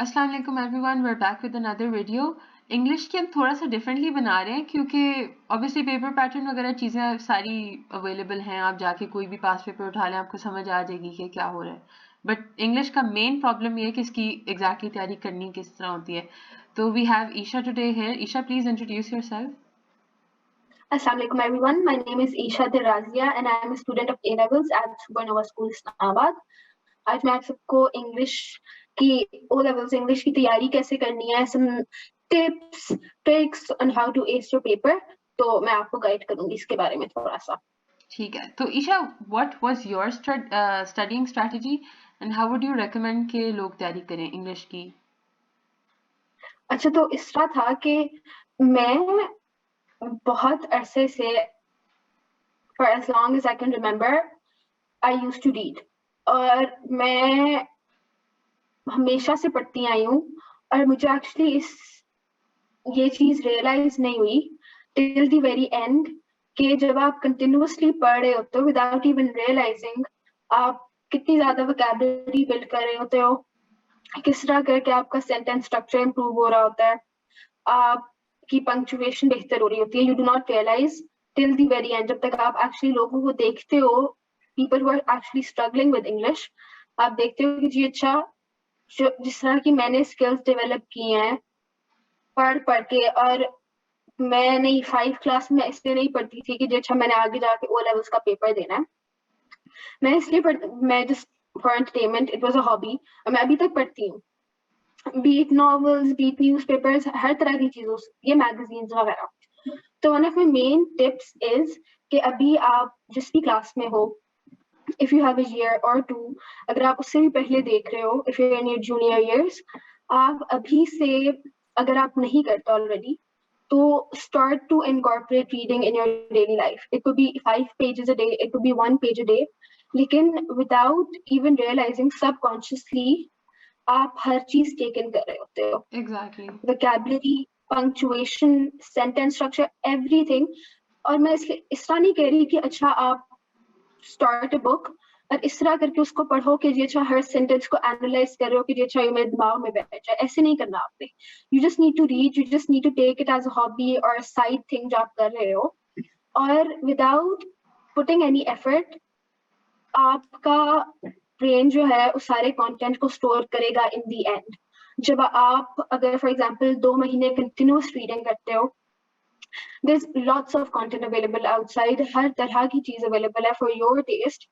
अस्सलाम वालेकुम everyone, we're back with another video. English की हम थोड़ा सा डिफरेंटली बना रहे हैं क्योंकि ऑब्वियसली पेपर पैटर्न वगैरह चीज़ें सारी अवेलेबल हैं. आप जाके कोई भी पास पेपर उठा लें, आपको समझ आ जाएगी कि क्या हो रहा है. बट इंग्लिश का मेन प्रॉब्लम ये है कि इसकी एग्जैक्टली तैयारी करनी किस तरह होती है. तो we have Isha today here. Isha, please introduce yourself. Assalamu alaikum everyone. My name is Isha Dirazia and I am a student of A levels at Supernova School Islamabad. आज मैं आप सबको इंग्लिश की O levels इंग्लिश की तैयारी कैसे करनी है, some tips, tricks on how to ace your paper. तो मैं आपको गाइड करूंगी इसके बारे में थोड़ा सा. ठीक है. तो Isha, what was your studying strategy and how would you recommend कि लोग तैयारी करें इंग्लिश की? अच्छा, तो इस तरह था कि मैं बहुत अरसे से for as long as I can remember I used to read और मैं हमेशा से पढ़ती आई हूँ और मुझे एक्चुअली ये चीज रियलाइज नहीं हुई टिल द वेरी एंड कि जब आप कंटिन्यूअसली पढ़ रहे होते हो विदाउट इवन रियलाइजिंग आप कितनी ज्यादा वोकैबुलरी बिल्ड कर रहे होते हो, किस तरह करके आपका सेंटेंस स्ट्रक्चर इंप्रूव हो रहा होता है, आपकी पंक्चुएशन बेहतर हो रही होती है. You do not realize till the very end. जब तक आप एक्चुअली लोगों को देखते हो, people who are actually struggling with English, आप देखते हो कि जी अच्छा, जिस तरह की मैंने स्किल्स डेवलप की हैं पढ़ के, और मैं नहीं 5 क्लास में इसलिए नहीं पढ़ती थी कि जी अच्छा मैंने आगे जाके O levels का पेपर देना है. मैं इसलिए मैं just for entertainment, it was a hobby. और मैं अभी तक पढ़ती हूँ, बीट नॉवेल्स, बीट न्यूज़पेपर्स, हर तरह की चीजों, ये मैगजीन्स वगैरह. तो one of my main tips is कि अभी आप जिस भी क्लास में हो, if you have a year or two, अगर आप उससे भी पहले देख रहे हो, if you're in your junior years, आप अभी से अगर आप नहीं करते already, तो start to incorporate reading in your daily life. It could be 5 pages a day, it could be 1 page a day, लेकिन without even realizing subconsciously आप हर चीज टेक इन कर रहे होते हो. Exactly. vocabulary, punctuation, sentence structure, everything. और मैं इसलिए इस तरह नहीं कह रही कि अच्छा आप स्टार्ट अ बुक और इस तरह करके उसको पढ़ो कि जी अच्छा हर सेंटेंस को एनालाइज कर रहे हो कि जी अच्छा ये मेरे दिमाग में बैठ जाए. ऐसे नहीं करना आपने. You just need to read, you just need to take it as a hobby और साइड थिंग जो आप कर रहे हो, और विदाउट पुटिंग एनी एफर्ट आपका ब्रेन जो है उस सारे कंटेंट को स्टोर करेगा इन दी एंड. जब आप अगर फॉर एग्जांपल 2 महीने कंटिन्यूअस रीडिंग करते हो, there's lots of content available outside, हर तरह की चीज अवेलेबल है for your taste.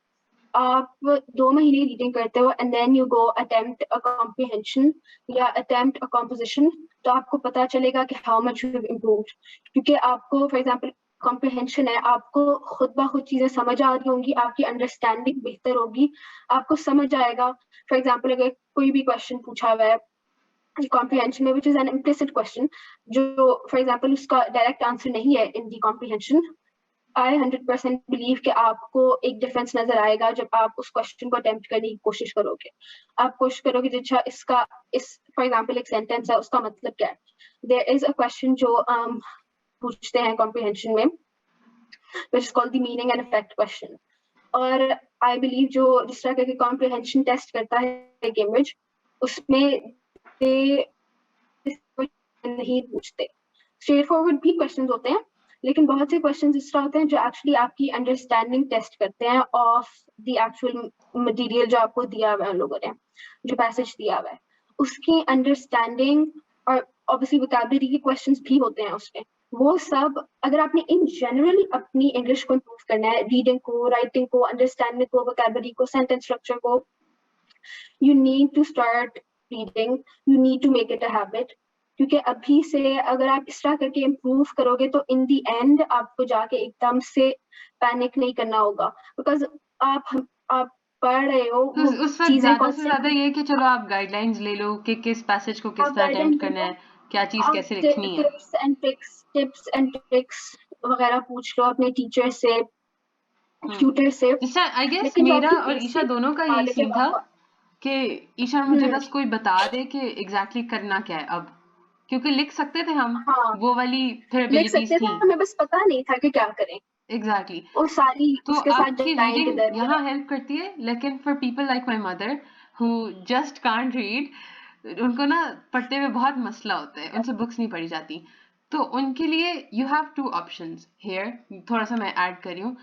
आप 2 महीने रीडिंग करते हो and then you go attempt a comprehension या attempt a composition, तो आपको पता चलेगा कि how much you've improved. क्योंकि आपको फॉर एग्जांपल कॉम्प्रिहेंशन है, आपको खुद ब खुद चीजें समझ आ रही होंगी, आपकी अंडरस्टैंडिंग बेहतर होगी, आपको समझ आएगा. फॉर एग्जांपल अगर कोई भी क्वेश्चन पूछा हुआ है comprehension में, which is an implicit question, जो for example उसका direct answer नहीं है in the comprehension, I 100% believe कि आपको एक डिफरेंस नजर आएगा जब आप उस क्वेश्चन को अटेम्प्ट करने की कोशिश करोगे. आप कोशिश करोगे अच्छा इसका इस फॉर एग्जांपल एक सेंटेंस है, उसका मतलब क्या है. देयर इज अ क्वेश्चन जो पूछते हैं कॉम्प्रिहेंशन में, which is called the meaning and effect question. और आई बिलीव जो जिस तरह के कॉम्प्रिहेंशन टेस्ट करता है कैम्ब्रिज, उसमें नहीं पूछते. स्ट्रेट फॉरवर्ड भी क्वेश्चंस होते हैं, लेकिन बहुत से क्वेश्चंस इस तरह होते हैं जो एक्चुअली आपकी अंडरस्टैंडिंग टेस्ट करते हैं ऑफ द एक्चुअल मटेरियल जो आपको दिया हुआ है, लोगों ने जो पैसेज दिया हुआ है उसकी अंडरस्टैंडिंग. और ऑब्वियसली वोकैबुलरी के क्वेश्चंस भी होते हैं उसमें. वो सब अगर आपने इन जनरल अपनी इंग्लिश को इम्प्रूव करना है, रीडिंग को, राइटिंग को, अंडरस्टैंडिंग को, वोकैबुलरी को, सेंटेंस स्ट्रक्चर को, you need to start reading, you need to make it a habit. क्योंकि अभी से अगर आप इस तरह करके इम्प्रूव करोगे तो इन दी एंड आपको जाके एकदम से पैनिक नहीं करना होगा, बिकॉज आप पढ़ रहे हो तो वो उस वक्त चीजें ज्यादा से ज्यादा ये कि चलो आप गाइडलाइंस ले लो कि किस पैसेज को किस तरह अटेम्प्ट करना है, क्या चीज कैसे लिखनी है. टिप्स एंड ट्रिक्स वगैरह पूछ लो अपने टीचर से, ट्यूटर से. जैसे आई गेस लेकिन जो मेरा आपकी और ईशा बेसिक दोनों का यही नॉलेज है सीन था कि ईशा मुझे बस कोई बता दे कि एग्जैक्टली करना क्या है अब, क्योंकि लिख सकते थे हम, हाँ वो वाली फिर लिख एबिलिटीज सकते थे, थी. हमें बस पता नहीं था कि क्या करें. एग्जैक्टली. वो सारी तो उसके साथ आपकी जाएं रीडिंग किधर. यहाँ हेल्प करती है, लेकिन for people like my mother who just can't read, उनको ना पढ़ते हुए बहुत मसला होता है, उनसे बुक्स नहीं पढ़ी जाती। तो उनके लिए यू हैव 2 ऑप्शंस हियर, थोड़ा-सा मैं ऐड कर रही हूँ।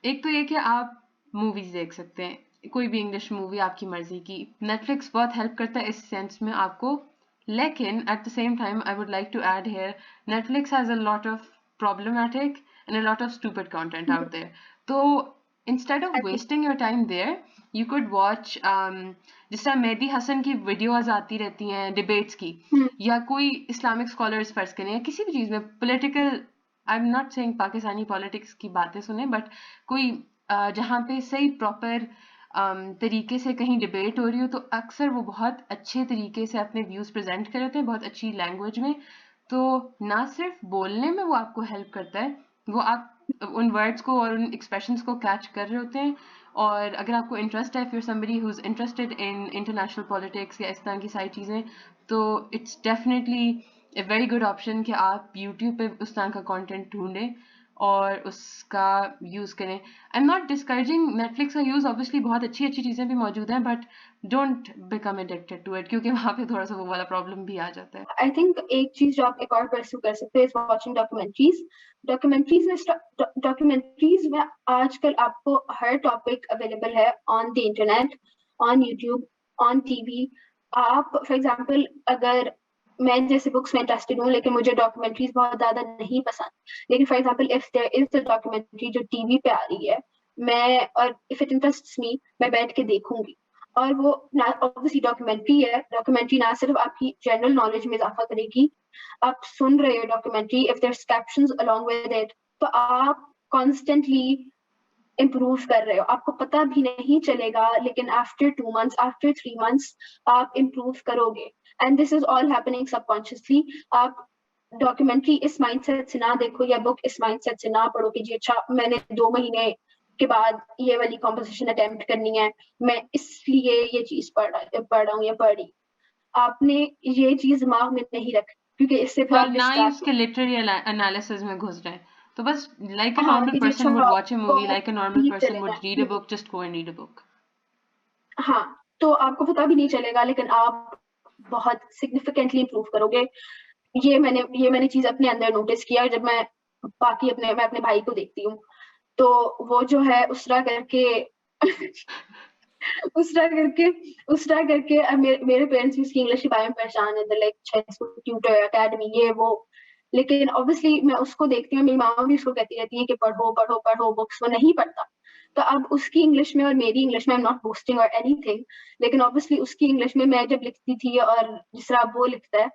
एक तो ये कि आप मूवीज़ देख सकते हैं, कोई भी इंग्लिश मूवी आपकी मर्ज़ी की। नेटफ्लिक्स बहुत हेल्प करता है इस सेंस में आपको, लेकिन at the same time I would like to add here, Netflix has a lot of problematic and a lot of stupid content out there. So instead of wasting your time there, you could watch जिस तरह मेहदी हसन की videos आती रहती हैं debates की, या कोई Islamic scholars फर्ज करें या किसी भी चीज़ में political, I am not saying Pakistani politics की बातें सुने, बट कोई जहाँ पे सही प्रॉपर तरीके से कहीं डिबेट हो रही हो, तो अक्सर वो बहुत अच्छे तरीके से अपने व्यूज़ प्रेजेंट कर रहे हैं, बहुत अच्छी लैंग्वेज में। तो ना सिर्फ बोलने में वो आपको हेल्प करता है, वो आप उन वर्ड्स को और उन एक्सप्रेशंस को कैच कर रहे होते हैं, और अगर आपको इंटरेस्ट है, if you are somebody who is interested in international politics या इस तरह की सारी चीज़ें, तो it's definitely a very good option कि आप यूट्यूब पे उस तरह का कंटेंट ढूंढें और उसका यूज़ करें। I am not discouraging Netflix का यूज़, ऑब्वियसली बहुत अच्छी अच्छी चीज़ें भी मौजूद हैं, but don't become addicted to it, क्योंकि वहाँ पे थोड़ा सा वो वाला प्रॉब्लम भी आ जाता है। आई थिंक एक चीज जो आप एक और परस्यू कर सकते हैं इज वाचिंग डॉक्यूमेंट्रीज। डॉक्यूमेंट्रीज में आजकल आपको हर टॉपिक अवेलेबल है on the internet, on YouTube, on TV. आप फॉर एग्जांपल, अगर मैं जैसे बुक्स में इंटरेस्टेड हूँ लेकिन मुझे डॉक्यूमेंट्रीज बहुत ज्यादा नहीं पसंद, लेकिन for example if there is a documentary जो टीवी पे आ रही है, मैं और इफ इट इंटरेस्ट्स मी, मैं बैठ के देखूंगी। और वो ना ऑब्वियसली डॉक्यूमेंट्री है, डॉक्यूमेंट्री ना सिर्फ आपकी जनरल नॉलेज में इजाफा करेगी, आप सुन रहे हो documentary, if there captions along with it, तो आप कॉन्स्टेंटली इम्प्रूव कर रहे हो, आपको पता भी नहीं चलेगा, लेकिन आफ्टर 2 months, आफ्टर 3 months आप इम्प्रूव करोगे। And this is all happening subconsciously. आप डॉक्यूमेंट्री इस माइंडसेट से ना देखो, या बुक इस माइंडसेट से ना पढ़ो कि जी अच्छा मैंने 2 महीने के बाद ये वाली कॉम्पोजिशन अटेम्प्ट करनी है, मैं इसलिए ये चीज पढ़ रहा हूँ या पढ़ी। आपने ये चीज दिमाग में नहीं रखी, क्योंकि इससे फिर और आप ना ही डिस्ट्रैक्ट उसके लिटरेरी एनालिसिस में घुस रहे हैं। तो बस लाइक अ हाँ नॉर्मल कि जी पर्सन अच्छा वुड वॉच अ मूवी, आपको लाइक अ नॉर्मल नहीं पर्सन चलेगा। Would read a book, just go and read a book. हाँ, तो आपको पता भी नहीं चलेगा, लेकिन आप बहुत सिग्निफिकेंटली इंप्रूव करोगे। ये मैंने चीज अपने अंदर नोटिस किया, जब मैं अपने भाई को देखती हूँ, तो वो जो है उसरा करके उसरा करके उसरा करके मेरे पेरेंट्स भी उसकी इंग्लिश के बारे में परेशान है, लाइक ट्यूटर एकेडमी ये वो। लेकिन ऑब्वियसली मैं उसको देखती हूँ, मेरी मामा भी उसको कहती रहती है कि पढ़ो पढ़ो पढ़ो बुक्स, वो नहीं पढ़ता। तो अब उसकी इंग्लिश में और मेरी इंग्लिश में, आई एम नॉट बोस्टिंग और एनीथिंग, लेकिन ऑब्वियसली उसकी इंग्लिश में मैं जब लिखती थी और जिस तरह वो लिखता है,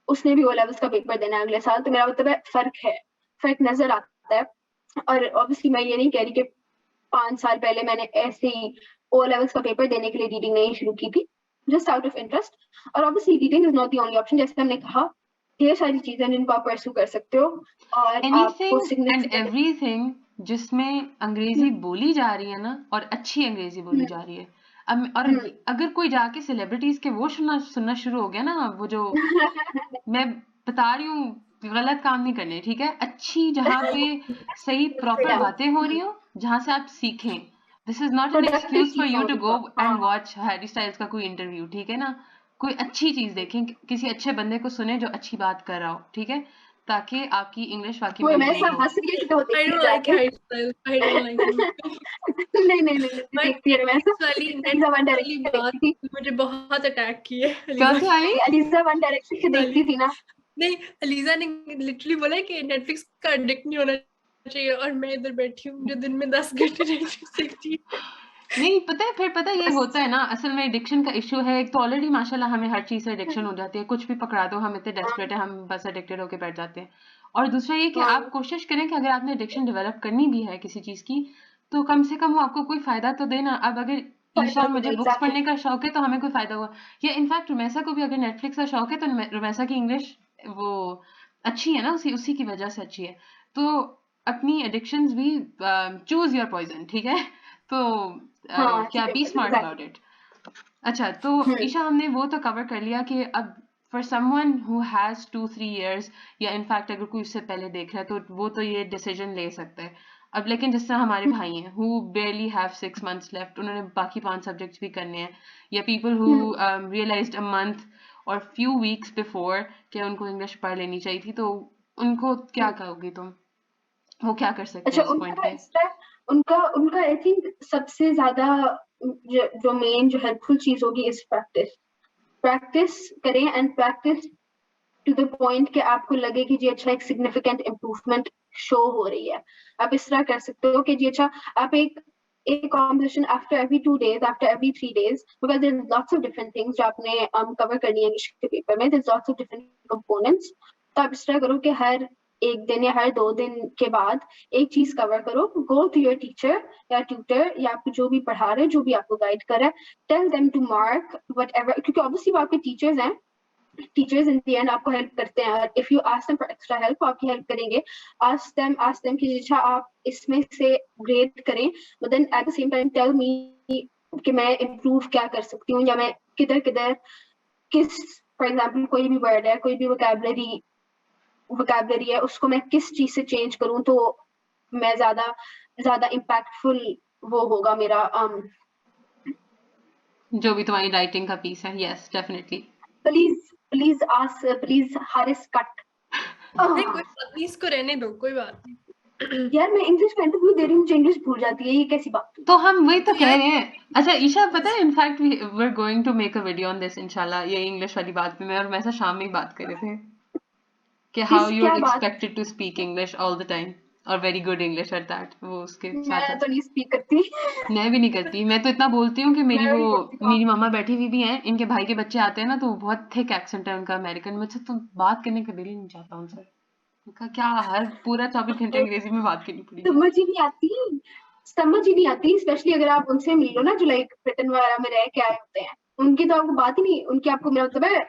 उसने भी ओ लेवल्स का पेपर देना है अगले साल, तो मेरा मतलब है फर्क नजर आता है। और ऑब्वियसली मैं ये नहीं कह रही कि 5 साल पहले मैंने ऐसे ही ओ लेवल्स का पेपर देने के लिए रीडिंग नहीं शुरू की थी, जस्ट आउट ऑफ इंटरेस्ट। और obviously reading is not the only option, जैसे हमने कहा ढेर सारी चीजें जिनको आप परस्यू कर सकते हो और आपको एनीथिंग एंड सिग्निफिकेंट। एवरीथिंग जिसमें अंग्रेजी बोली जा रही है ना, और अच्छी अंग्रेजी बोली जा रही है। अब और अगर कोई जाके सेलिब्रिटीज के वो सुनना शुरू हो गया ना, वो जो मैं बता रही हूँ, गलत काम नहीं करने, ठीक है, अच्छी जहाँ पे सही प्रॉपर बातें हो रही हो, जहाँ से आप सीखें। This is not an productive excuse for चीजें यू टू होती गो हैं। हाँ, एंड वॉच हैरी स्टाइल्स का कोई इंटरव्यू, ठीक है ना। कोई अच्छी चीज देखें, किसी अच्छे बंदे को सुने जो अच्छी बात कर रहा हो, ठीक है, ताकि आपकी इंग्लिश वाकई कोई में मैं इम्प्रूव सब हो। हंस रही है तो I देखती don't है like जाके। Harry Styles. I don't like him. नहीं बट देखती है मैं नेटफ्लिक्स वाली अलीजा वन वाली डायरेक्शन बात देखती थी। मुझे बहुत अटैक की है क्या अलीजा तो आई? अलीजा वन डायरेक्शन से वाली। देखती थी ना। नहीं, अलीजा ने लिटरली बोला कि नेटफ्लिक्स का एडिक्ट नहीं होना चाहिए, और मैं इधर बैठी हूँ जो दिन में 10 घंटे नेटफ्लिक्स देखती है। नहीं पता है, फिर पता है ये होता है ना, असल में एडिक्शन का इश्यू है। एक तो ऑलरेडी माशाल्लाह हमें हर चीज से एडिक्शन हो जाती है, कुछ भी पकड़ा दो हम इतने डेस्परेट है, हम बस एडिक्टेड होके बैठ जाते हैं। और दूसरा ये कि आप कोशिश करें कि अगर आपने एडिक्शन डेवलप करनी भी है किसी चीज की, तो कम से कम वो आपको कोई फायदा तो देना। अब अगर ईशा और मुझे बुक्स एग्जैक्टली। पढ़ने का शौक है तो हमें कोई फायदा हुआ, या इनफैक्ट रुमैसा को भी अगर नेटफ्लिक्स का शौक है, तो रुमैसा की इंग्लिश वो अच्छी है ना, उसी उसी की वजह से अच्छी है। तो अपनी एडिक्शंस भी चूज योर पॉइजन, ठीक है। तो हाँ क्या be smart about exactly. It. अच्छा, तो ईशा हमने वो तो कवर कर लिया कि अब for someone who has 2-3 years, या इनफैक्ट अगर कोई उससे पहले देख रहा है, तो वो तो ये डिसीजन ले सकता है। अब लेकिन जिस तरह हमारे भाई हैं who barely have 6 months left, उन्होंने बाकी 5 सब्जेक्ट्स भी करने हैं, या people who realized a month or few weeks before कि उनको इंग्लिश पढ़ लेनी चाहिए थी, तो उनको क्या कहोगी तुम? वो क्या कर सकते अच्छा, हैं इस पॉइंट पे? उनका उनका आई थिंक सबसे ज्यादा जो मेन जो हेल्पफुल चीज होगी इस प्रैक्टिस करें, and practice to the point कि आपको लगे कि जी अच्छा एक सिग्निफिकेंट इम्प्रूवमेंट शो हो रही है। आप इस तरह कर सकते हो कि जी अच्छा आप एक competition after every 2 days, after every 3 days, because there is lots of different things जो आपने कवर करनी है इंग्लिश के पेपर में, there is lots of different components. तो आप इस तरह करो कि हर एक दिन या हर 2 दिन के बाद एक चीज कवर करो, गो टू योर टीचर या ट्यूटर या आपको जो भी पढ़ा रहे, जो भी आपको गाइड कर रहा है, tell them to mark whatever, क्योंकि ऑब्वियसली वो आपके टीचर्स हैं, टीचर्स इन द एंड आपको हेल्प करते हैं। If you ask them for extra help, आपकी हेल्प करेंगे। आस्क देम कि अच्छा आप इसमें से ग्रेड करें, but then at the same time tell me कि मैं इम्प्रूव क्या कर सकती हूँ, या मैं किधर किधर किस, फॉर एग्जाम्पल कोई भी वर्ड है, कोई भी वोकैबुलरी है, उसको मैं किस चीज से चेंज करूँ तो मैं ज्यादा इम्पैक्टफुल वो होगा मेरा। जो भी तुम्हारी राइटिंग का पीस है, yes definitely. Please Haris cut. नहीं कोई बात नहीं, इसको रहने दो, कोई बात नहीं। यार मैं इंग्लिश का इंटरव्यू दे रही हूँ, मुझे इंग्लिश भूल जाती है, ये कैसी बात हुई? तो हम वही तो तो कह यार रहे हैं। अच्छा ईशा, पता है in fact we are going to make a video on this इंशाल्लाह, ये इंग्लिश वाली बात पे मैं और वैसा शाम में ही बात कर रहे थे कि हाउ किस यू क्या आर बात? Expected to speak English all the time और very good English at that, वो उसके साथ मैं साथ। तो नहीं स्पीक करती। मैं भी नहीं करती, मैं तो इतना बोलती हूँ कि मैं भी नहीं करती मेरी तो। मम्मा बैठी हुई भी हैं, इनके भाई के बच्चे आते हैं ना, तो बहुत थिक एक्सेंट है उनका अमेरिकन, मुझसे तो बात करने का दिल ही नहीं चाहता उनसे। उनका क्या, हर पूरा 24 घंटे अंग्रेजी में बात करनी पड़ेगी। समझ ही नहीं आती, स्पेशली अगर आप उनसे मिल लो ना जो लाइक ब्रिटेन वगैरह में रह के आए होते हैं, उनकी तो आपको बात ही नहीं, उनकी आपको, मेरा मतलब है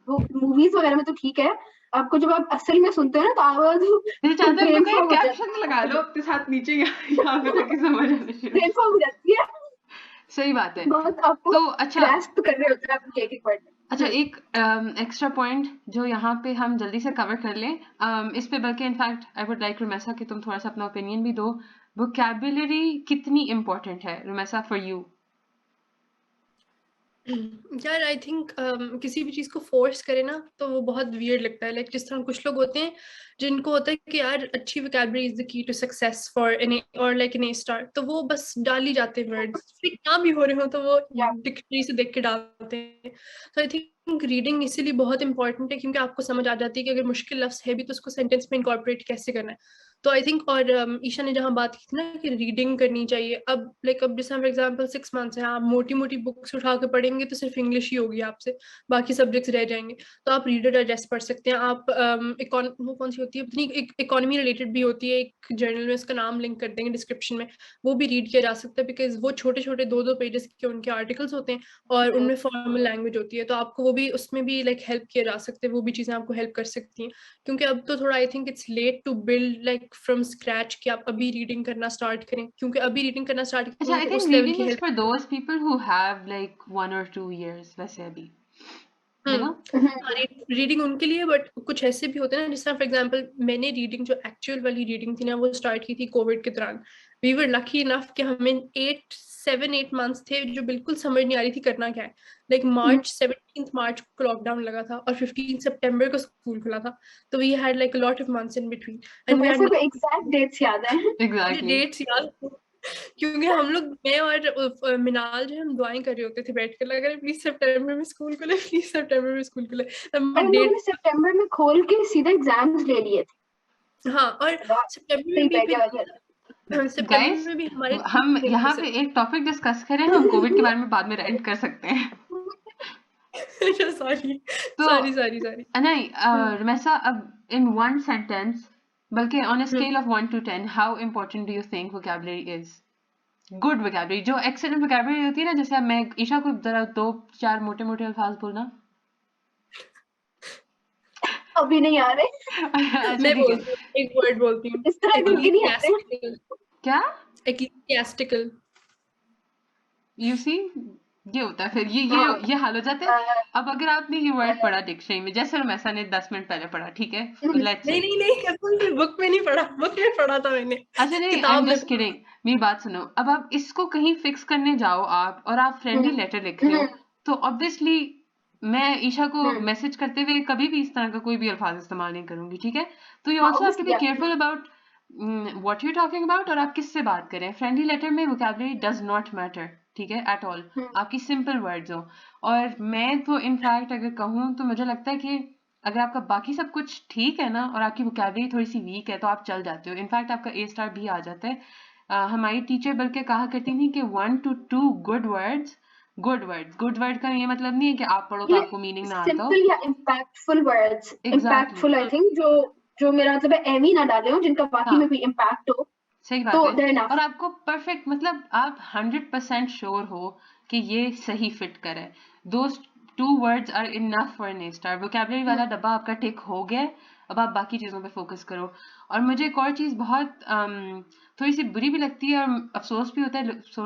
वो मूवीज वगैरह में तो ठीक है, आपको जब आप असल में सुनते हो ना तो आवाज मुझे चाहता है ब्रेन पता है, फॉग हो कैप्शन जाती लगा लो अपने साथ नीचे, यहाँ पे ताकि समझ आने शुरू। ब्रेन फॉग हो जाती है। सही बात है। बहुत आपको तो अच्छा, ग्रास्प कर रहे होते हैं आप एक एक अच्छा वर्ड। एक एक्स्ट्रा पॉइंट जो यहाँ पे हम जल्दी से कवर कर लें, इस पे बल्कि in fact I would like Rumaisa कि तुम थोड़ा सा अपना ओपिनियन भी दो। वोकैबुलरी कितनी इम्पोर्टेंट है रुमैसा फॉर यू? यार आई थिंक किसी भी चीज को फोर्स करे ना तो वो बहुत वियर्ड लगता है। लाइक जिस तरह कुछ लोग होते हैं जिनको होता है कि यार अच्छी vocabulary is the key to success for an और लाइक एन ए स्टार, तो वो बस डाल ही जाते हैं वर्ड्स, फिर ना भी हो रहे हो तो वो या डिक्शनरी से देख के डालते हैं। तो आई थिंक रीडिंग इसीलिए बहुत इंपॉर्टेंट है, क्योंकि आपको समझ आ जाती है कि अगर मुश्किल लफ्ज है भी तो उसको सेंटेंस में इनकॉर्पोरेट कैसे करना है। तो आई थिंक, और ईशा ने जहाँ बात की थी ना कि रीडिंग करनी चाहिए, अब लाइक अब जैसे फॉर एग्जांपल 6 मंथ्स है, आप मोटी मोटी बुक्स उठा के पढ़ेंगे तो सिर्फ इंग्लिश ही होगी आपसे, बाकी सब्जेक्ट्स रह जाएंगे। तो आप रीडर डाइजेस्ट पढ़ सकते हैं, आप वो कौन सी होती है अपनी इकोनॉमी रिलेटेड भी होती है एक जर्नल में, उसका नाम लिंक कर देंगे डिस्क्रिप्शन में, वो भी रीड किया जा सकता है, बिकॉज वो छोटे छोटे 2-2 पेजेस के उनके आर्टिकल्स होते हैं और उनमें फॉर्मल लैंग्वेज होती है, तो आपको वो भी उसमें भी लाइक हेल्प किया जा सकते हैं, वो भी चीजें आपको हेल्प कर सकती हैं। क्योंकि अब तो थोड़ा I think it's late to build like from scratch कि आप अभी रीडिंग करना स्टार्ट करें, क्योंकि अभी रीडिंग करना स्टार्ट अच्छा, करेंगे आई तो थिंक उस लेवल रीडिंग की is help. For those people who have like 1 or 2 years वैसे अभी, है ना? रीडिंग उनके लिए, बट कुछ ऐसे भी होते हैं ना, जिस तरह फॉर एग्जांपल मैंने रीडिंग जो एक्चुअल वाली रीडिंग थी ना वो स्टार्ट की थी कोविड के दौरान। वी वर लकी इनफ कि हमें 7-8 मंथ्स थे जो बिल्कुल समझ नहीं आ रही थी करना क्या है। लाइक मार्च 17 मार्च को लॉकडाउन लगा था और 15 सितंबर को स्कूल खुला था, तो we had like a lot of months in between and we वैसे हैड को एग्जैक्ट डेट्स याद है। मुझे एग्जैक्टली। डेट्स याद, क्योंकि हम लोग, मैं और मिनाल जो हम दुआएं कर रहे होते थे बैठ कर, लग रहा है प्लीज सितंबर में स्कूल खुले, प्लीज सितंबर में स्कूल खुले। और मैं इन लोगों डेट, ने सितंबर में खोल के सीधा एग्जाम्स ले लिए हाँ, और थे। वाह, सितंबर सही में भी पै फिर गया। सितंबर गाइस, में भी हमारे हम थे यहाँ वैसे। पे एक टॉपिक डिस्कस करें, हम कोविड के बारे में बाद में रेंट कर सकते हैं। सॉरी तो सॉरी सॉरी सॉरी। नहीं, रमेशा, अब इन वन सेंटेंस, बल्कि on a scale of 1 to 10, how important do you think vocabulary is? Good vocabulary, जो एक्सीलेंट वोकैबुलरी होती है ना, जैसे अब मैं ईशा को जरा 2-4 मोटे मोटे अल्फाज बोलना। अभी नहीं आ रहे, अच्छा मैं ठीक है। बोलती हूँ, एक वर्ड बोलती हूँ, इस तरह करके नहीं आते। ecclesiastical। क्या? ecclesiastical। यू सी, ये होता है फिर हाँ ये हाल हो जाता है। अ, अब अगर आपने ये वर्ड पढ़ा डिक्शनरी में, जैसे रमैसा ने 10 मिनट पहले पढ़ा, ठीक है? लेट्स नहीं से, नहीं नहीं, कसम से बुक में नहीं पढ़ा, बुक में पढ़ा था मैंने, अच्छा नहीं, आई एम किताब में जस्ट किडिंग, मेरी बात सुनो। अब आप इसको कहीं फिक्स करने जाओ आप, और आप फ्रेंडली लेटर लिख रहे हो, तो ऑब्वियसली मैं ईशा को मैसेज करते हुए कभी भी इस तरह का कोई भी अल्फाज इस्तेमाल नहीं करूंगी, ठीक है? तो यू हाँ also have to be obviously careful about what you talking about, और आप किससे बात करें। फ्रेंडली लेटर में वोकैबुलरी डज नॉट मैटर, ठीक है, एट ऑल। आपकी सिंपल वर्ड्स हो। और मैं तो इनफैक्ट अगर कहूँ तो मुझे लगता है कि अगर आपका बाकी सब कुछ ठीक है ना, और आपकी वोकैबुलरी थोड़ी सी वीक है, तो आप चल जाते हो, इनफैक्ट आपका ए स्टार भी आ जाता है। हमारी टीचर बल्कि कहा करती थी कि 1 to 2 गुड वर्ड का ये मतलब नहीं है कि आप पढ़ो तो ये आपको मीनिंग ना आता हो। सिंपल या impactful words, exactly, impactful I think, जो मेरा मतलब है एम ही ना डाले हो, जिनका बाकी हाँ में कोई इम्पैक्ट हो, सही बात तो है। देयर और इनफ। आपको परफेक्ट, मतलब आप 100% श्योर हो कि ये सही फिट करे। Those 2 words are enough for an A star. Vocabulary वाला डब्बा आपका टिक हो गया है, अब आप बाकी चीज़ों पे फोकस करो। और मुझे एक और चीज़ बहुत थोड़ी सी बुरी भी लगती है, और अफसोस भी होता है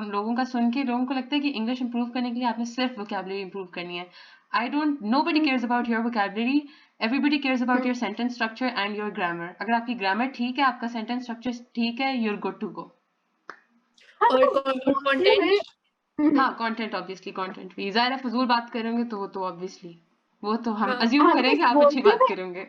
लोगों का सुन के। लोगों को लगता है कि इंग्लिश इंप्रूव करने के लिए आपने सिर्फ वोकैबुलरी इंप्रूव करनी है। I don't, nobody cares about your vocabulary, everybody cares about your sentence structure and your grammar. अगर आपकी ग्रामर ठीक है, आपका सेंटेंस स्ट्रक्चर ठीक है, you're good to go। हाँ और तो बोलते हुए कंटेंट। हाँ कंटेंट, ऑब्वियसली कंटेंट भी ज़ाहिर है, फजूल बात करेंगे तो वो तो ऑब्वियसली वो तो हम हाँ अज्यूम हाँ तो करेंगे बस आप अच्छी बोलते बात हुए, करेंगे।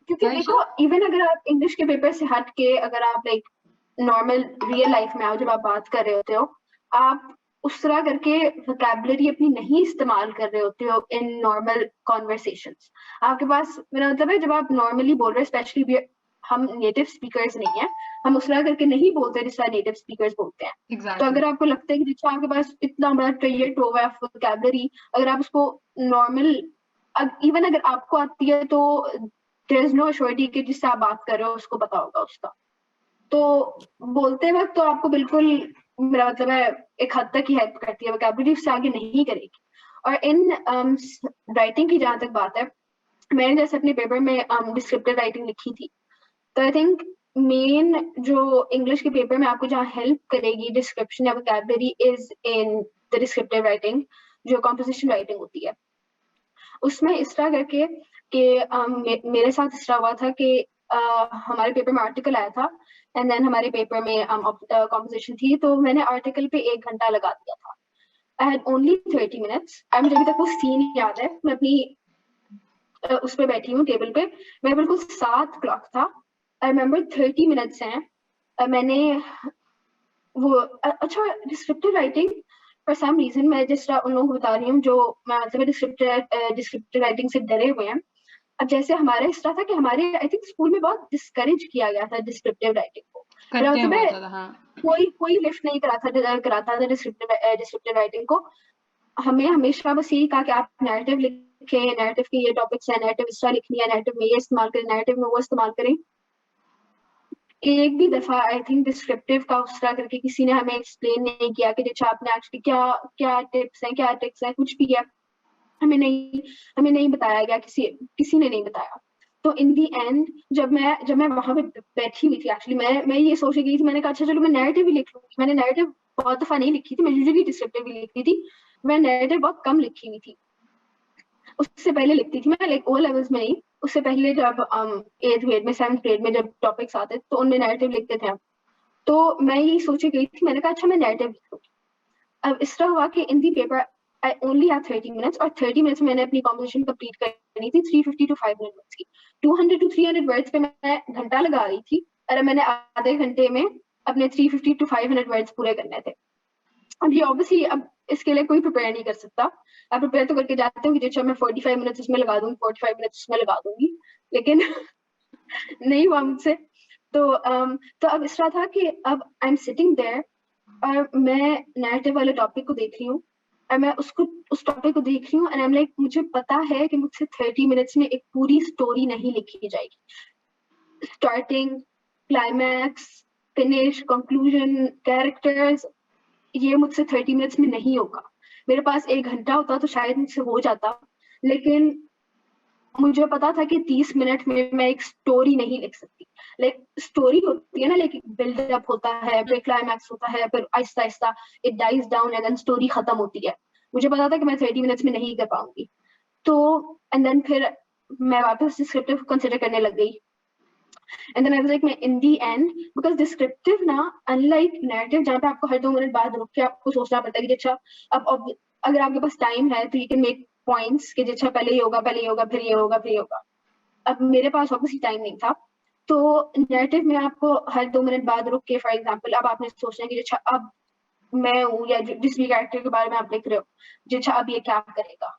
क्योंकि हाँ ईशा। देखो इवन अगर आप इंग्लिश के पेपर से हट के अगर आप लाइक नॉर्मल रियल लाइफ में आओ, जब आप बात कर रहे होते हो, आप उस तरह करके वोकैबुलरी अपनी नहीं इस्तेमाल कर रहे होते हो इन नॉर्मल कॉन्वर्सेशंस। आपके पास, मेरा मतलब है, जब आप नॉर्मली बोल रहे हो, स्पेशली हम नेटिव स्पीकर्स नहीं है, हम उस तरह करके नहीं बोलते जिस तरह नेटिव स्पीकर्स बोलते हैं। तो एग्जैक्टली अगर आपको लगता है कि जितना आपके पास इतना बड़ा ट्रेड ट्रोव है वोकैबुलरी, अगर आप उसको नॉर्मल, इवन अगर आपको आती है, तो देयर इज नो श्योरिटी कि जिससे आप बात कर रहे हो उसको पता होगा उसका। तो बोलते वक्त तो आपको बिल्कुल, मेरा मतलब है, एक हद तक ही हेल्प करती है वोकैबुलरी, उससे आगे नहीं करेगी। और इन राइटिंग की जहां तक बात है, मैंने जैसे अपने पेपर में डिस्क्रिप्टिव राइटिंग लिखी थी, तो आई थिंक मेन जो इंग्लिश के पेपर में आपको जहाँ हेल्प करेगी डिस्क्रिप्शन या vocabulary is in the descriptive writing, जो कॉम्पोजिशन राइटिंग होती है। उसमें इस तरह करके कि मेरे साथ इस तरह हुआ था कि हमारे पेपर में आर्टिकल आया था, एंड देन हमारे पेपर में कॉम्पोजिशन थी, तो मैंने आर्टिकल पे 1 घंटा लगा दिया था। I had only 30 minutes. मुझे अभी तक वो सीन याद है, मैं अपनी उस पे बैठी हूँ टेबल पे, मैं बिल्कुल 7 क्लॉक था, आई रिमेम्बर 30 मिनट्स हैं। मैंने वो अच्छा descriptive writing, for some reason मैं जिस तरह उन लोगों को बता रही हूँ जो मैं मतलब डिस्क्रिप्टिव राइटिंग से डरे हुए हैं। अब जैसे हमारा इस तरह था कि हमारे आई थिंक स्कूल में बहुत डिस्करेज किया गया था डिस्क्रिप्टिव राइटिंग को। मेरा करते हैं मतलब बहुत है, ज़्यादा, हाँ। कोई लिफ्ट नहीं कराता था डिस्क्रिप्टिव राइटिंग को। हमें हमेशा बस यही कहा कि आप नैरेटिव लिखें, नैरेटिव के ये टॉपिक्स हैं, नैरेटिव इस तरह लिखनी है, नैरेटिव में ये इस्तेमाल करें, नैरेटिव में वो इस्तेमाल करें। एक भी दफा आई थिंक डिस्क्रिप्टिव का उस तरह करके किसी ने हमें एक्सप्लेन नहीं किया कि अच्छा आपने एक्चुअली क्या क्या टिप्स हैं, क्या ट्रिक्स हैं, कुछ भी है, हमें नहीं बताया गया, किसी ने नहीं बताया। तो इन दी एंड जब मैं वहां पे बैठी हुई थी, एक्चुअली मैं ये सोच गई थी, मैंने कहा अच्छा चलो मैं नैरेटिव ही लिख लूंगी। मैंने नैरेटिव बहुत दफा नहीं लिखी थी, मैं यूजुअली डिस्क्रिप्टिव ही लिखती थी। मैं नैरेटिव बहुत कम लिखी हुई थी, उससे पहले लिखती थी मैं, लाइक ओ लेवल्स में नहीं, उससे पहले जब 8th ग्रेड में 7th ग्रेड में जब टॉपिक्स आते तो उनमें नैरेटिव लिखते थे हम। तो मैं यही सोची गई थी, मैंने कहा अच्छा मैं नैरेटिव लिखूंगी। अब इस तरह हुआ कि in the paper I only have 30 minutes, और 30 मिनट्स में मैंने अपनी कॉम्पोजिशन कंप्लीट करनी थी 350 to 500 वर्ड्स की। 200 to 300 वर्ड्स पे मैं घंटा लगा रही थी, और मैंने आधे घंटे में अपने 350 to 500 वर्ड्स पूरे करने थे। अब ये ऑब्वियसली, अब इसके लिए कोई प्रिपेयर नहीं कर सकता। आप प्रिपेयर तो करके जाते हो कि अच्छा मैं 45 मिनट्स इसमें लगा दूंगी, 45 मिनट्स इसमें लगा दूंगी, लेकिन नहीं हुआ मुझसे। तो अब इस तरह था कि अब आई एम सिटिंग देयर, और मैं नैरेटिव वाले टॉपिक को देख रही हूँ, और मैं उस टॉपिक को देख रही हूँ, एंड आई एम लाइक, मुझे पता है कि मुझसे 30 मिनट्स में एक पूरी स्टोरी नहीं लिखी जाएगी। Starting, climax, finish, conclusion, characters, ये मुझसे 30 मिनट्स में नहीं होगा। मेरे पास 1 घंटा होता तो शायद मुझसे हो जाता, लेकिन मुझे पता था कि 30 मिनट में मैं एक स्टोरी नहीं लिख सकती। लाइक स्टोरी होती है ना, लाइक बिल्डअप होता है, फिर क्लाइमैक्स होता है, फिर आहिस्ता आहिस्ता it dies down and then story खत्म होती है। मुझे पता था कि मैं 30 मिनट्स में नहीं कर पाऊंगी, तो एंड देन फिर मैं वापस डिस्क्रिप्टिव कंसिडर करने लग गई. And then I was like, मैं in the end, because descriptive ना, unlike narrative जहाँ पे आपको हर 2 मिनट बाद रुक के आपको सोचना पड़ता है कि अच्छा अब अगर आपके पास टाइम है तो you can make points कि अच्छा पहले ये होगा, फिर ये होगा, फिर ये होगा. अब मेरे पास ऑब्वियसली टाइम नहीं था, तो नैरेटिव में आपको हर 2 मिनट बाद रुक के, फॉर एग्जांपल अब आपने सोचना है कि अच्छा अब मैं हूँ या जिस भी कैरेक्टर के बारे में आप लिख रहे हो, जी अच्छा अब ये क्या करेगा,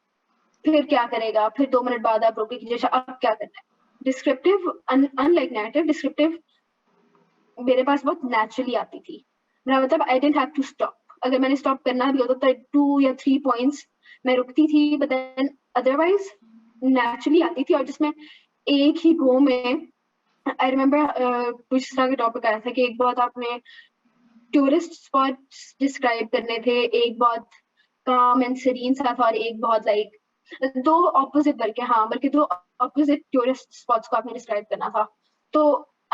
फिर क्या करेगा, फिर 2 मिनट बाद आप रुके कि अच्छा अब क्या करना है. डिस्क्रिप्टिव अनलाइक नैरेटिव, डिस्क्रिप्टिव मेरे पास बहुत नेचुरली आती थी. मेरा मतलब I didn't have to stop. अगर मैंने स्टॉप करना भी होता तो 2 या 3 पॉइंट्स मैं रुकती थी, बट देन अदरवाइज नेचुरली आती थी. और जिसमें एक ही गो में आई रिमेम्बर कुछ तरह का टॉपिक आया था कि एक बहुत आपने टूरिस्ट स्पॉट्स डिस्क्राइब करने थे, एक बहुत काम एंड सीरीन सा था, और एक बहुत लाइक दो ऑपोजिट बल्कि दो ऑपोजिट टूरिस्ट स्पॉट्स को आपने डिस्क्राइब करना था. तो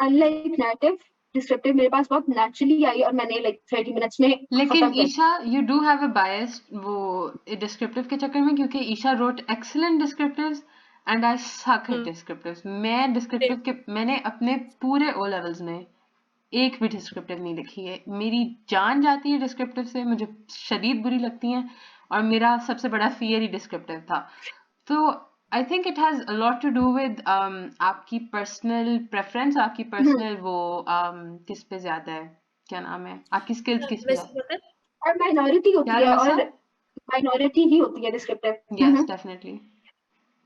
अनलाइक नैरेटिव, डिस्क्रिप्टिव मेरे पास बहुत नेचुरली आई और मैंने लाइक 30 मिनट्स में लेकिन खत्म कर. Isha you do have a bias वो डिस्क्रिप्टिव के चक्कर में, क्योंकि Isha wrote excellent descriptives and I suck at डिस्क्रिप्टिव्स. मैं डिस्क्रिप्टिव के मैंने अपने पूरे ओ लेवल्स में एक भी डिस्क्रिप्टिव नहीं लिखी है. मेरी जान जाती है डिस्क्रिप्टिव से, मुझे शदीद बुरी लगती हैं, और मेरा सबसे बड़ा फियर ही डिस्क्रिप्टिव था. तो I think it has a lot to do with आपकी पर्सनल प्रेफरेंस, आपकी पर्सनल वो किस पे ज्यादा है, क्या नाम है, आपकी स्किल्स किस पे वैसे पता है और माइनॉरिटी होती क्या है, रमसा? और माइनॉरिटी ही होती है डिस्क्रिप्टिव. Yes definitely.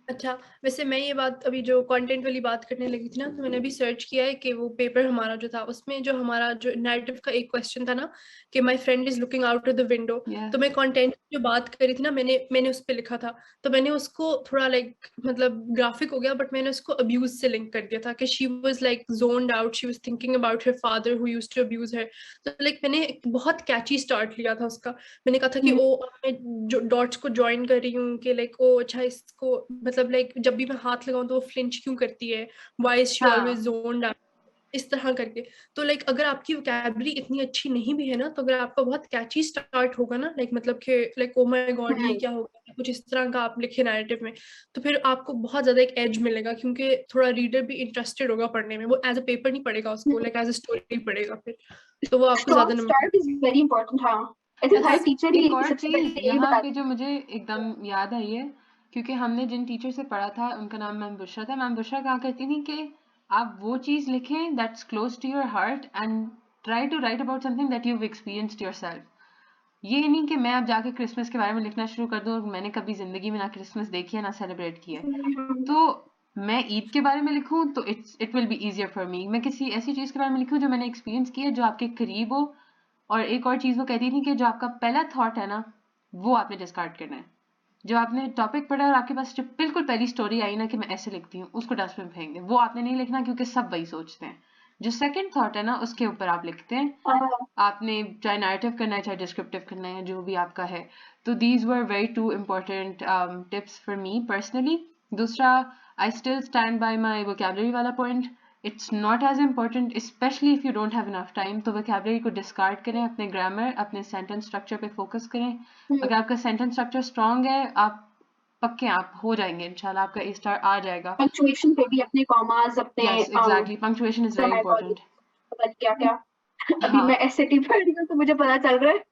अच्छा, वैसे मैं ये बात अभी जो कंटेंट वाली बात करने लगी थी ना, तो मैंने अभी सर्च किया है कि वो पेपर हमारा जो था उसमें जो हमारा जो नैरेटिव का एक क्वेश्चन था ना कि my friend is looking out of the window, तो मैं कंटेंट जो बात करी थी ना मैंने उस पे लिखा था, तो मैंने उसको थोड़ा लाइक मतलब ग्राफिक हो गया, बट मैंने उसको अब्यूज से लिंक कर दिया था कि she was like zoned out, she was thinking about her father who used to abuse her. तो लाइक मैंने एक बहुत कैची स्टार्ट लिया था उसका. मैंने कहा था कि ओ मैं जो डॉट्स को ज्वाइन कर रही हूँ कि लाइक ओ अच्छा इसको मतलब लाइक जब भी मैं हाथ लगाऊं तो वो फ्लिंच क्यों करती है, why is she always zoned out, इस तरह करके. तो लाइक अगर आपकी वोकैबुलरी इतनी अच्छी नहीं भी है ना, तो अगर आपका बहुत कैची स्टार्ट होगा ना लाइक मतलब कि लाइक ओ माय गॉड ये क्या होगा, कुछ इस तरह का आप लिखे नैरेटिव में, तो फिर आपको बहुत ज्यादा एक एज मिलेगा, क्योंकि थोड़ा रीडर भी इंटरेस्टेड होगा पढ़ने में. वो एज अ पेपर नहीं पढ़ेगा उसको, लाइक एज अ स्टोरी पढ़ेगा फिर, तो वो आपको ज्यादा number. Start is very important. हाँ, आई थिंक अच्छा, हर टीचर ही एक और सबसे चीज पहले यही यहाँ बता. पे जो मुझे एकदम याद आई है, क्योंकि हमने जिन टीचर से पढ़ा था उनका नाम मैम बुशरा था. मैम बुशरा कहा करती थी कि आप वो चीज लिखें that's close to your heart and try to write about something that you experienced yourself. ये नहीं कि मैं अब जाके क्रिसमस के बारे में लिखना शुरू कर दूं और मैंने कभी जिंदगी में ना क्रिसमस देखी है ना सेलिब्रेट किया है, तो मैं ईद के बारे में लिखूं तो it will be easier for me. मैं किसी ऐसी चीज के बारे में लिखूं जो मैंने एक्सपीरियंस किया है, जो आपके करीब हो. और एक और चीज वो कहती थी कि जो आपका पहला थॉट है ना, वो आपने डिस्कार्ड करना है. जो आपने टॉपिक पढ़ा और आपके पास जो बिल्कुल पहली स्टोरी आई ना कि मैं ऐसे लिखती हूँ, उसको डस्टबिन फेंक दें, वो आपने नहीं लिखना, क्योंकि सब वही सोचते हैं. जो सेकंड थॉट है ना, उसके ऊपर आप लिखते हैं. आपने चाहे नैरेटिव करना है चाहे डिस्क्रिप्टिव करना है, जो भी आपका है. तो these were very two important tips for me personally. दूसरा, I still stand by my vocabulary वाला point. It's not as important, specially if you don't have enough time. तो वोकैबुलरी को डिस्कार्ड करें, अपने ग्रामर अपने सेंटेंस स्ट्रक्चर पे focus करें. अगर आपका सेंटेंस स्ट्रक्चर स्ट्रांग है, आप पक्के आप हो जाएंगे इंशाल्लाह, आपका ए स्टार आ जाएगा. पंक्चुएशन पे भी अपने कॉमास, अपने yes exactly, punctuation is very important. पता नहीं क्या-क्या. अभी हाँ, मैं एसएटी पढ़ रही हूँ तो मुझे पता चल रहा है.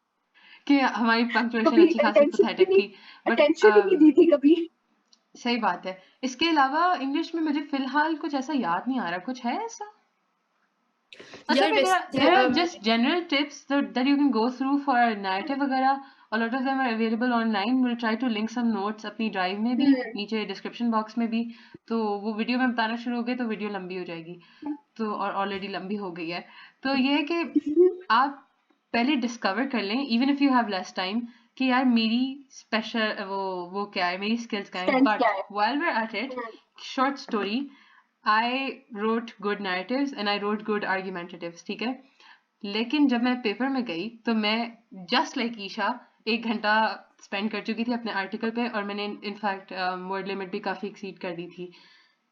कि हमारी पंक्चुएशन कभी अच्छी खासी पैथेटिक थी, बट अटेंशन ही नहीं दी थी कभी. सही बात है. इसके अलावा इंग्लिश में मुझे फिलहाल कुछ ऐसा याद नहीं आ रहा. कुछ है ऐसा? यार there वैसे are just general tips that you can go through for narrative वगैरह. A lot of them are available online. We'll try to link some notes अपनी ड्राइव में भी, नीचे डिस्क्रिप्शन बॉक्स में भी. तो वो वीडियो में बताना शुरू हो गए तो वीडियो लंबी हो जाएगी, तो और ऑलरेडी लंबी हो गई है. तो ये है कि आप पहले डिस्कवर कर लें, even if you have less time, कि यार मेरी स्पेशल वो क्या है, मेरी स्किल्स क्या है. Strength क्या बट है. while we're at it, short story, I wrote good narratives and I wrote good argumentatives, ठीक है. लेकिन जब मैं पेपर में गई तो मैं जस्ट लाइक ईशा 1 घंटा स्पेंड कर चुकी थी अपने आर्टिकल पे, और मैंने इनफैक्ट वर्ड लिमिट भी काफ़ी एक्सीड कर दी थी.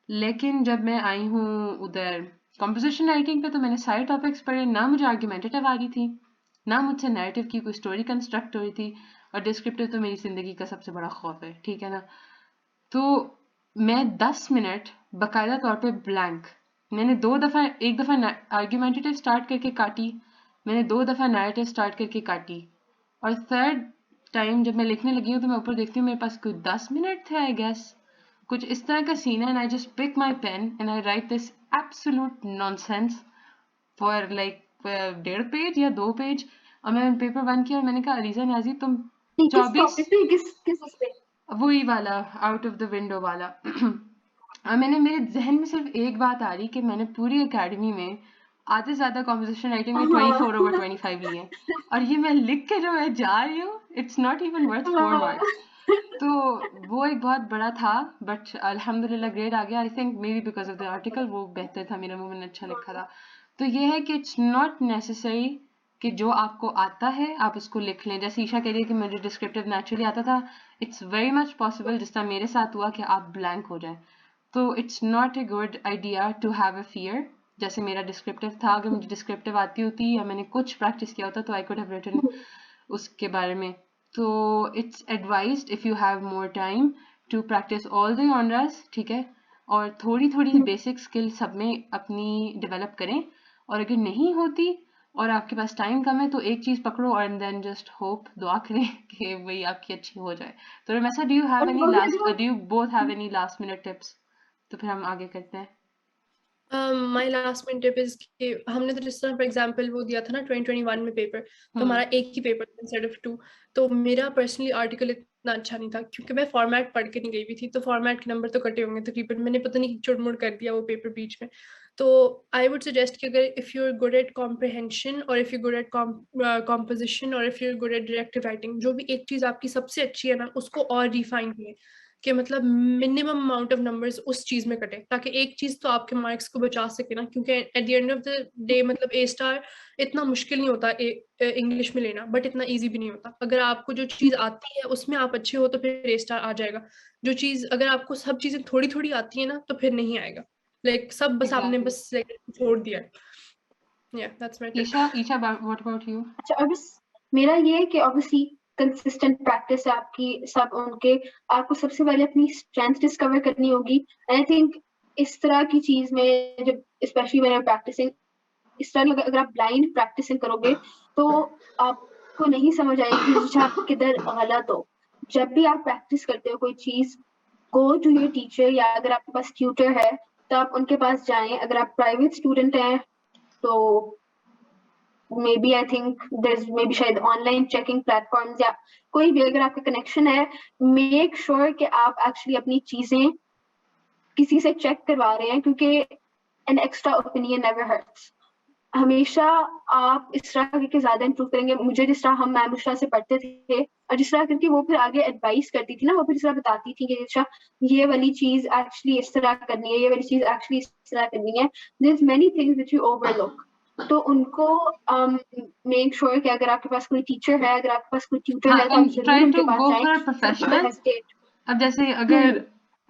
लेकिन जब मैं आई हूँ उधर कंपोजिशन राइटिंग पे, तो मैंने सारे टॉपिक्स पढ़े. ना मुझे आर्ग्यूमेंटेटिव आ रही थी, ना मुझसे नैरेटिव की कोई स्टोरी कंस्ट्रक्ट हो रही थी. और डिस्क्रिप्टिव तो मेरी ज़िंदगी का सबसे बड़ा खौफ है, ठीक है ना? तो मैं 10 मिनट बाकायदा तौर पे ब्लैंक, मैंने एक दफ़ा आर्ग्यूमेंटेटिव स्टार्ट करके काटी, मैंने 2 दफ़ा नैरेटिव स्टार्ट करके काटी, और थर्ड टाइम जब मैं लिखने लगी हूँ तो मैं ऊपर देखती हूँ मेरे पास कोई 10 मिनट थे आई गेस, कुछ इस तरह का सीन है, and I just pick my pen and I write this absolute nonsense for like 1.5 page या 2 पेज, और मैंने पेपर 1 किया और मैंने कहा अरीजा न्याजी तुम किस 24 टॉपिक पे, किस उस पे? वही वाला आउट ऑफ द विंडो वाला और मैंने मेरे जहन में सिर्फ एक बात आ रही कि मैंने पूरी एकेडमी में आधे से ज़्यादा कॉम्पोजिशन राइटिंग में 24/25 लिए, और ये मैं लिख के जो मैं जा रही हूँ it's not even worth 4 marks. तो वो एक बहुत बड़ा था, बट अल्हम्दुलिल्लाह ग्रेड आ गया, I think may be because of the article, वो बेहतर था, मेरा मुंह मैंने अच्छा लिखा था। तो ये है कि इट्स नॉट नेसेसरी कि जो आपको आता है आप उसको लिख लें, जैसे ईशा कह रही है कि मुझे डिस्क्रिप्टिव नेचुरली आता था, इट्स वेरी मच पॉसिबल जिस तरह मेरे साथ हुआ कि आप ब्लैंक हो जाए, तो it's not a good idea to have a fear. जैसे मेरा डिस्क्रिप्टिव था, अगर मुझे डिस्क्रिप्टिव आती होती या मैंने कुछ प्रैक्टिस किया होता तो आई कुड हैव रिटन उसके बारे में। तो it's advised if you have more time to practice all the genres, ठीक है, और थोड़ी थोड़ी बेसिक स्किल सब में अपनी डेवलप करें, और अगर नहीं होती और आपके पास टाइम कम है तो एक चीज़ पकड़ो एंड देन जस्ट होप, दुआ करें कि वही आपकी अच्छी हो जाए। तो रमेसा, डू यू हैव और एनी वो लास्ट जो do you both have any last minute tips? तो फिर हम आगे करते हैं। My last minute tip is कि हमने तो जिस तरह फॉर एग्जांपल वो दिया था ना 2021 में पेपर, तो हमारा एक ही पेपर था इंस्टेड ऑफ 2। तो मेरा पर्सनली आर्टिकल इतना अच्छा नहीं था क्योंकि मैं फॉर्मेट पढ़ के नहीं गई हुई थी, तो फॉर्मेट के नंबर तो कटे होंगे तकरीबन, मैंने पता नहीं चुड़मुड़ कर दिया वो पेपर बीच में। तो आई वुड सजेस्ट कि अगर if you are good at comprehension और if you good at composition और if you are good at directive writing, जो भी एक चीज़ आपकी सबसे अच्छी है ना उसको और रिफाइन करें कि मतलब मिनिमम अमाउंट ऑफ नंबर्स उस चीज में कटे, ताकि एक चीज तो आपके मार्क्स को बचा सके ना, क्योंकि at the end of the day मतलब ए स्टार इतना मुश्किल नहीं होता इंग्लिश में लेना, बट इतना इजी भी नहीं होता। अगर आपको जो चीज आती है उसमें आप अच्छे हो तो फिर ए स्टार आ जाएगा। जो चीज अगर आपको सब चीजें थोड़ी थोड़ी आती है ना तो फिर नहीं आएगा, लाइक सब बस आपने एग्जैक्टली। बस like, छोड़ दिया है। या that's my tip. Isha what about you? अच्छा, और बस मेरा ये है कि ऑब्वियसली कंसिस्टेंट प्रैक्टिस है आपकी, सब उनके, आपको सबसे पहले अपनी स्ट्रेंथ डिस्कवर करनी होगी। एंड आई थिंक इस तरह की चीज में जब स्पेशली व्हेन यू प्रैक्टिसिंग, इस तरह अगर आप ब्लाइंड प्रैक्टिसिंग करोगे तो आपको नहीं समझ आएगी कि आप किधर गलत हो। जब भी आप प्रैक्टिस करते हो कोई चीज, गो टू योर टीचर, या अगर आपके पास ट्यूटर है तो आप उनके पास जाएं। अगर आप प्राइवेट स्टूडेंट हैं तो maybe I think there's maybe शायद ऑनलाइन चेकिंग प्लेटफॉर्म्स, या कोई भी अगर आपका कनेक्शन है, मेक श्योर कि आप एक्चुअली अपनी चीजें किसी से चेक करवा रहे हैं, क्योंकि an extra opinion never hurts. हमेशा आप इस तरह करके ज्यादा इंप्रूव करेंगे। मुझे जिस तरह हम मैम बुशरा से पढ़ते थे और जिस तरह करके वो फिर आगे एडवाइस करती थी ना, वो फिर इस तरह बताती थी कि अच्छा ये वाली चीज एक्चुअली इस तरह करनी है, ये वाली चीज एक्चुअली इस तरह करनी है, there is many things which you overlook. तो उनको मेक श्योर कि अगर आपके पास कोई टीचर है, अगर आपके पास कोई ट्यूटर हाँ, है, तो आप एंड जरूर ट्राई उनके टू पास गो जाएं। For don't professionals. हेजिटेट। अब जैसे अगर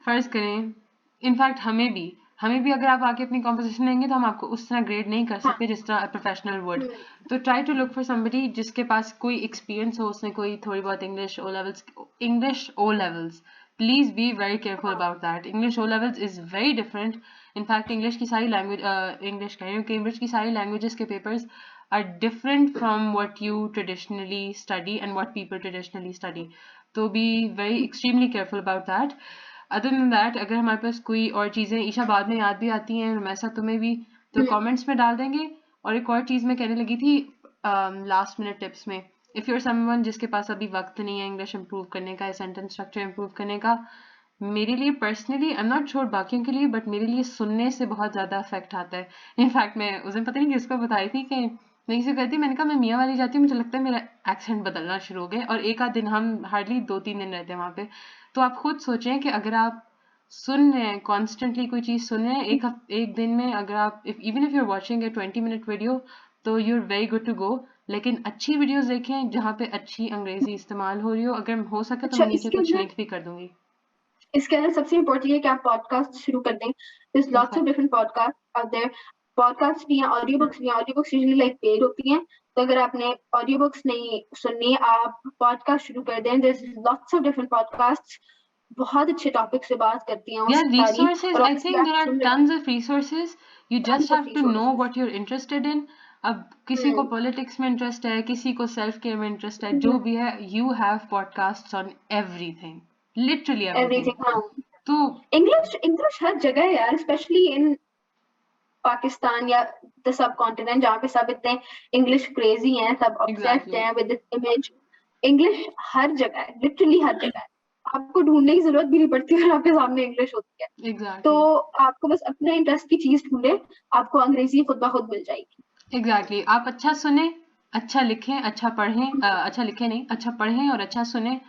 फर्ज करें, इनफैक्ट हमें भी अगर आप आके अपनी कॉम्पोजिशन लेंगे तो हम आपको उस तरह ग्रेड नहीं कर हाँ। सकते जिस तरह प्रोफेशनल वुड। तो try to look for somebody जिसके पास कोई एक्सपीरियंस हो, उसने कोई थोड़ी बहुत English O levels, please be very careful about that. English O levels is very different. In fact English की सारी लैंग्वेज, इंग्लिश कह रही हूँ, कैम्ब्रिज की सारी लैंग्वेजेस के papers are different from what you traditionally study and what people traditionally study. So be very extremely careful about that. Other than that, अगर हमारे पास कोई और चीज़ें ईशा बाद में याद भी आती हैं, रमैसा तुम्हें भी, तो कमेंट्स में डाल देंगे। और एक और चीज़ मैं कहने लगी थी लास्ट मिनट टिप्स में, इफ़ यूर समवन जिसके पास अभी वक्त नहीं है इंग्लिश इंप्रूव करने का, सेंटेंस स्ट्रक्चर इंप्रूव करने का, मेरे लिए personally, I am not sure बाकियों के लिए, बट मेरे लिए सुनने से बहुत ज़्यादा इफेक्ट आता है। इनफैक्ट मैं उस दिन पता नहीं किसको बताई थी कि मैं किसी को कहती, मैंने कहा मैं मियाँ वाली जाती हूँ, मुझे लगता है मेरा एक्सेंट बदलना शुरू हो गया, और एक आध दिन, हम हार्डली 2-3 दिन रहते हैं वहाँ पे। तो आप खुद सोचें कि अगर आप सुन रहे हैं, कॉन्स्टेंटली कोई चीज़ सुन रहे हैं, एक दिन में अगर आप even if you are watching a 20-minute video, तो you are very good to go. लेकिन अच्छी वीडियोस देखें जहाँ पे अच्छी अंग्रेजी इस्तेमाल हो रही हो। अगर हो सके तो अच्छा, मैं नीचे कुछ लिंक भी कर दूंगी। इसके अंदर सबसे इम्पोर्टेंट है कि आप पॉडकास्ट शुरू कर दें। There's lots of Exactly. different podcasts out there. Podcast भी हैं, ऑडियो बुक्स भी हैं। Audio books usually like paid होती हैं, तो अगर आपने ऑडियो बुक्स नहीं सुननी, आप पॉडकास्ट शुरू कर दें। There is lots of different podcast, बहुत अच्छे टॉपिक से बात करती हैं वो Yeah, सारी, resources. और I ऑब्वियसली think आप there are सुन रहे tons हैं, of resources. You just tons of have to know resources। what you're interested in. अब किसी को पॉलिटिक्स में इंटरेस्ट है, किसी को सेल्फ केयर में इंटरेस्ट है, जो भी है, you have podcasts on everything, literally everything. Everything. हाँ, तो इंग्लिश हर जगह है यार, स्पेशली इन पाकिस्तान या द सब कॉन्टिनेंट, जहाँ पे सब इतने इंग्लिश क्रेजी हैं, सब ऑब्सेस्ड exactly, हैं विद दिस इमेज। इंग्लिश हर जगह है, लिटरली हर जगह है। आपको ढूंढने की जरूरत भी नहीं पड़ती अगर आपके सामने इंग्लिश होती है। तो exactly, आपको बस अपने इंटरेस्ट की चीज ढूंढे, आपको अंग्रेजी खुद ब खुद मिल जाएगी। exactly. आप अच्छा सुने, अच्छा लिखें, अच्छा पढ़ें, अच्छा लिखें नहीं, अच्छा पढ़ें और अच्छा सुने,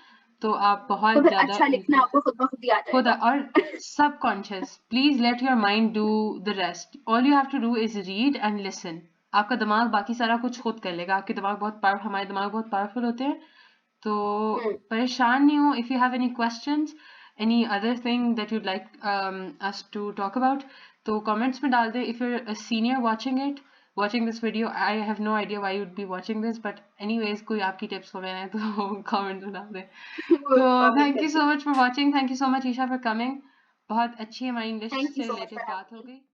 तो आप तो बहुत फिर ज़्यादा अच्छा लिखना आपको खुद ब खुद ही आ खुद जाएगा। और subconscious, please let your mind do the rest. All you have to do is read and listen. आपका दिमाग बाकी सारा कुछ खुद कर लेगा। आपके दिमाग बहुत हमारे दिमाग बहुत पावरफुल होते हैं, तो परेशान नहीं हो। If you have any questions, any other thing that you'd like us to talk about, तो कमेंट्स में डाल दे। If you're a senior watching this video, I have no idea why you'd be watching this, but anyways, कोई आपकी tips वगैरह है तो comment में डाल दे। तो thank you so much for watching, thank you so much Isha for coming. बहुत अच्छी हमारी इंग्लिश थैंक यू से सो मच रिलेटेड फॉर बात हो हैविंग मी। गई।